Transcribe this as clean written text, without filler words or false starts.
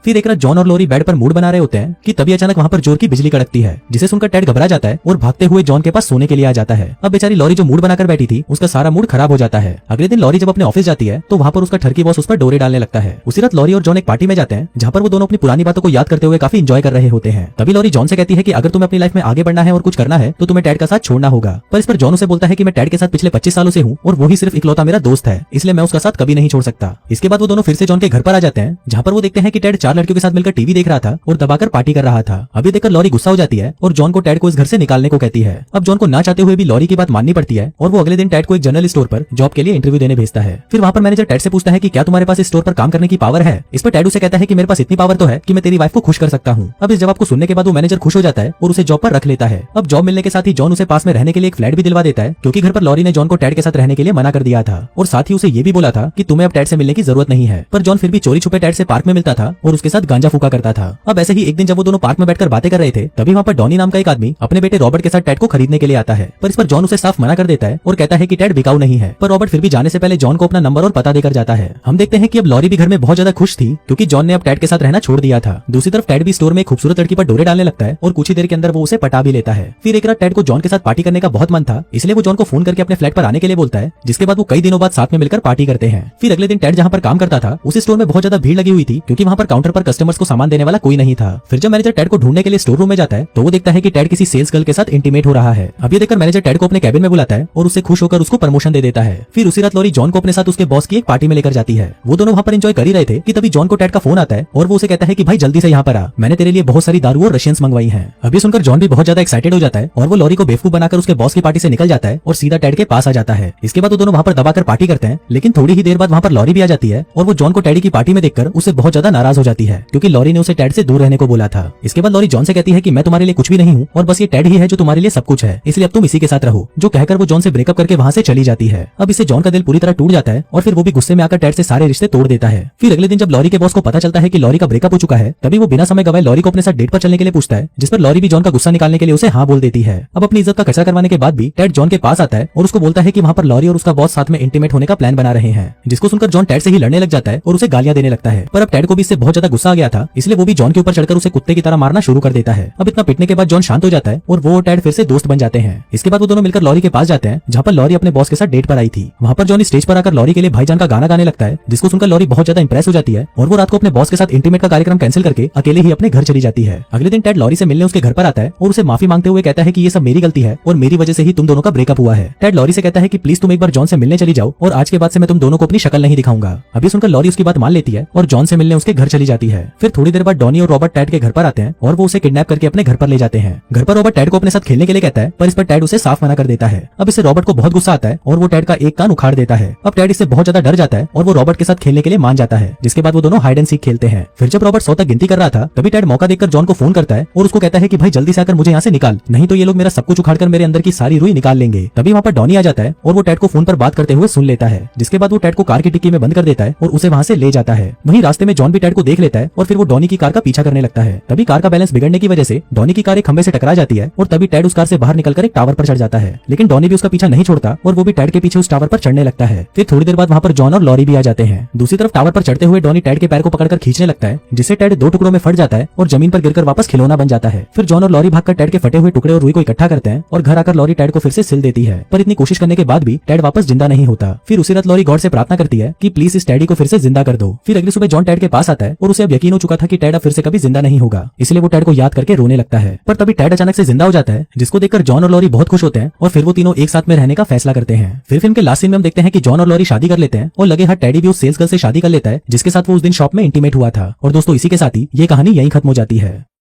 फिर एक रात जॉन और लॉरी बेड पर मूड बना रहे होते हैं कि तभी अचानक वहाँ पर जोर की बिजली कड़कती है, जिसे सुनकर टेड घबरा जाता है और भागते हुए जॉन के पास सोने के लिए आ जाता है। अब बेचारी लॉरी जो मूड बनाकर बैठी थी उसका सारा मूड खराब हो जाता है। अगले दिन लॉरी जब अपने ऑफिस जाती है तो वहाँ पर उसका ठरकी बॉस उस पर डोरे डालने लगता है। उसी रात लॉरी और जॉन एक पार्टी में जाते हैं जहाँ पर वो दोनों अपनी पुरानी बातों को याद करते हुए काफी एंजॉय कर रहे होते हैं। तभी लॉरी जॉन से कहती है कि अगर तुम्हें अपनी लाइफ में आगे बढ़ना है और कुछ करना है तो तुम्हें टेड का साथ छोड़ना होगा। पर इस पर जॉन उसे बोलता है कि मैं टेड के साथ पिछले 25 सालों से हूँ और वही सिर्फ इकलौता मेरा दोस्त है, इसलिए मैं उसका साथ कभी नहीं छोड़ सकता। इसके बाद वो दोनों फिर से जॉन के घर पर आ जाते हैं जहाँ पर वो देखते हैं कि टेड 4 लड़कियों के साथ मिलकर टीवी देख रहा था और दबाकर पार्टी कर रहा था। अभी देखकर लॉरी गुस्सा हो जाती है और जॉन को टेड को इस घर से निकालने को कहती है। अब जॉन को ना चाहते हुए भी लॉरी की बात माननी पड़ती है और वो अगले दिन टेड को एक जनरल स्टोर पर जॉब के लिए इंटरव्यू देने भेजता है। फिर वहाँ पर मैनेजर टेड से पूछता है कि क्या तुम्हारे पास इस स्टोर पर काम करने की पावर है। इस पर टेड उसे कहता है कि मेरे पास इतनी पावर तो है कि मैं तेरी वाइफ को खुश कर सकता हूँ। अब इस जवाब को सुनने के बाद वो मैनेजर खुश हो जाता है और उसे जॉब पर रख लेता है। अब जॉब मिलने के साथ ही जॉन उसे पास में रहने के लिए एक फ्लैट भी दिलवा देता है, क्योंकि घर पर लॉरी ने जॉन को टेड के साथ रहने के लिए मना कर दिया था और साथ ही उसे ये भी बोला था कि तुम्हें अब टेड से मिलने की जरूरत नहीं है। पर जॉन फिर भी चोरी छुपे टेड से पार्क में मिलता था और उसके साथ गांजा फूका करता था। अब ऐसे ही एक दिन जब वो दोनों पार्क में बैठकर बातें कर रहे थे तभी वहाँ पर डॉनी नाम का एक आदमी अपने बेटे रॉबर्ट के साथ टेड को खरीदने के लिए आता है। पर इस पर जॉन उसे साफ मना कर देता है और कहता है कि टेड बिकाऊ नहीं है। पर रॉबर्ट फिर भी जाने से पहले जॉन को अपना नंबर और पता देकर जाता है। हम देखते हैं कि अब लॉरी भी घर में बहुत ज्यादा खुश थी क्योंकि जॉन ने अब टेड के साथ रहना छोड़ दिया था। दूसरी तरफ टेड भी स्टोर में खूबसूरत लड़की पर डोरे डालने लगता है और कुछ ही देर के अंदर वो उसे पटा भी लेता है। फिर एक रात टेड को जॉन के साथ पार्टी करने का बहुत मन था, इसलिए वो जॉन को फोन करके अपने फ्लैट पर आने के लिए बोलता है, जिसके बाद वो कई दिनों बाद साथ में मिलकर पार्टी करते हैं। फिर अगले दिन टेड जहाँ पर काम करता था उस स्टोर में बहुत ज्यादा भीड़ लगी हुई थी क्योंकि वहाँ पर काउंटर पर कस्टमर्स को सामान देने वाला कोई नहीं था। फिर जब मैनेजर टेड को ढूंढने के लिए स्टोर रूम में जाता है तो वो देखता है कि टेड किसी सेल्स गर्ल के साथ इंटीमेट हो रहा है। अब ये देखकर मैनेजर टेड को अपने कैबिन में बुलाता है और उससे खुश होकर उसको प्रमोशन दे देता है। फिर उसी रात लॉरी जॉन को अपने साथ उसके बॉस की एक पार्टी में लेकर जाती है। वो दोनों वहाँ पर एंजॉय कर ही रहे थे कि तभी जॉन को टेड का फोन आता है और वो उसे कहता है कि भाई जल्दी से यहाँ पर आ, मैंने तेरे लिए बहुत सारी दारू और रशियंस मंगवाई हैं। अभी सुनकर जॉन भी बहुत ज्यादा एक्साइटेड हो जाता है और वो लॉरी को बेवकूफ बनाकर उसके बॉस की पार्टी से निकल जाता है और सीधा टेड के पास आ जाता है। इसके बाद वो दोनों वहाँ पर दबाकर पार्टी करते हैं, लेकिन थोड़ी ही देर बाद वहाँ पर लॉरी भी आ जाती है और वो जॉन को टेडी की पार्टी में देखकर उससे बहुत ज्यादा नाराज हो जाती है क्योंकि लॉरी ने उसे टेड से दूर रहने को बोला था। इसके बाद लॉरी जॉन से कहती है कि मैं तुम्हारे लिए कुछ भी नहीं हूँ और बस ये टेड ही है जो तुम्हारे लिए सब कुछ है, इसलिए अब तुम इसी के साथ रहो। जो कहकर वो जॉन से ब्रेकअप करके वहाँ से चली जाती है। अब इससे जॉन का दिल पूरी तरह टूट जाता है और फिर वो भी गुस्से में आकर टेड से सारे रिश्ते तोड़ देता है। फिर अगले दिन जब लॉरी के बॉस को पता चलता है कि लॉरी का ब्रेकअप हो चुका है तभी वो बिना समय गवाए लॉरी को अपने साथ डेट पर चलने के लिए पूछता है, जिस पर लॉरी भी जॉन का गुस्सा निकालने के लिए उसे हाँ बोल देती है। अब अपनी इज्जत का कचरा करवाने के बाद भी टेड जॉन के पास आता है और उसको बोलता है कि वहाँ पर लॉरी और उसका बॉस साथ में इंटीमेट होने का प्लान बना रहे हैं, जिसको सुनकर जॉन टेड से ही लड़ने लग जाता है और उसे गालियां देने लगता है। पर अब टेड को भी इससे बहुत ज्यादा गुस्सा आ गया था, इसलिए वो भी जॉन के ऊपर चढ़कर उसे कुत्ते की तरह मारना शुरू कर देता है। अब इतना पिटने के बाद जॉन शांत हो जाता है और वो टेड फिर से दोस्त बन जाते हैं। इसके बाद वो दोनों मिलकर लॉरी के पास जाते हैं जहाँ पर लॉरी अपने बॉस के साथ डेट पर आई थी। वहाँ पर जॉन स्टेज पर आकर लॉरी के लिए भाईजान का गाना गाने लगता है, जिसको सुनकर लॉरी बहुत ज्यादा इंप्रेस हो जाती है और वो रात को अपने बॉस के साथ इंटीमेट का कार्यक्रम कैंसिल करके अकेले ही अपने घर चली जाती है। अगले दिन टेड लॉरी से मिलने उसके घर पर आता है और उसे माफी मांगते हुए कहता है कि ये सब मेरी गलती है और मेरी वजह से ही तुम दोनों का ब्रेकअप हुआ है। टेड लॉरी से कहता है कि प्लीज तुम एक बार जॉन से मिलने चली जाओ और आज के बाद से मैं तुम दोनों को अपनी शक्ल नहीं दिखाऊंगा। अभी सुनकर लॉरी उसकी बात मान लेती है और जॉन से मिलने उसके घर चली जाती है। फिर थोड़ी देर बाद डॉनी और रॉबर्ट टेड के घर पर आते हैं और वो उसे किडनैप करके अपने घर पर ले जाते हैं। घर पर रॉबर्ट टेड को अपने साथ खेलने के लिए कहता है, पर इस पर टेड उसे साफ मना कर देता है। अब इससे रॉबर्ट को बहुत गुस्सा आता है और वो टेड का एक कान उखाड़ देता है। अब टेड इससे बहुत ज्यादा डर जाता है और वो रॉबर्ट के साथ खेलने के लिए मान जाता है, जिसके बाद वो दोनों हाइड एंड सीक खेलते हैं। फिर जब रॉबर्ट 100 तक गिनती कर रहा था तभी टेड मौका देखकर जॉन को फोन करता है और उसको कहता है कि भाई जल्दी से आकर मुझे यहाँ से निकाल, नहीं तो ये लोग मेरा सब कुछ उखाड़कर मेरे अंदर की सारी रुई निकाल लेंगे। तभी वहाँ पर डॉनी आ जाता है और वो टेड को फोन पर बात करते हुए सुन लेता है, जिसके बाद वो टेड को कार की डिक्की में बंद कर देता है और उसे वहाँ से ले जाता है। वहीं रास्ते में जॉन भी टेड को देख लेता है और फिर वो डॉनी की कार का पीछा करने लगता है। तभी कार का बैलेंस बिगड़ने की वजह से डॉनी की कार एक खंबे से टकरा जाती है और तभी टेड उस कार से बाहर निकलकर एक टावर पर चढ़ जाता है, लेकिन डॉनी भी उसका पीछा नहीं छोड़ता और वो भी टेड के पीछे उस टावर पर चढ़ने लगता है। फिर थोड़ी देर बाद वहाँ पर जॉन और लॉरी भी आ जाते हैं। दूसरी तरफ टावर पर चढ़ते हुए डॉनी टेड के पैर को पकड़कर खींचने लगता है, जिससे टेड 2 टुकड़ों में फट जाता है और जमीन पर गिरकर वापस खिलौना बन जाता है। फिर जॉन और लॉरी भागकर टेड के फटे हुए टुकड़े और रुई को इकट्ठा करते हैं और घर आकर लॉरी टेड को फिर से सिल देती है, पर इतनी कोशिश करने के बाद भी टेड वापस जिंदा नहीं होता। फिर उसी रात लॉरी गॉड से प्रार्थना करती है कि प्लीज इस टेडी को फिर से जिंदा कर दो। फिर अगली सुबह जॉन टेड के पास आता है और उसे अब यकीन हो चुका था कि टेड अब फिर से कभी जिंदा नहीं होगा, इसलिए वो टेड को याद करके रोने लगता है। पर तभी टेड अचानक से जिंदा हो जाता है, जिसको देखकर जॉन और लॉरी बहुत खुश होते हैं और फिर वो तीनों एक साथ में रहने का फैसला करते हैं। फिर फिल्म के लास्ट सीन में हम देखते हैं कि जॉन और लॉरी शादी कर लेते हैं और लगे हाथ टेडी भी उस सेल्स गर्ल से शादी कर लेता है जिसके साथ वो उस दिन शॉप में इंटीमेट हुआ था। और दोस्तों इसी के साथ ही ये कहानी यहीं खत्म हो जाती है।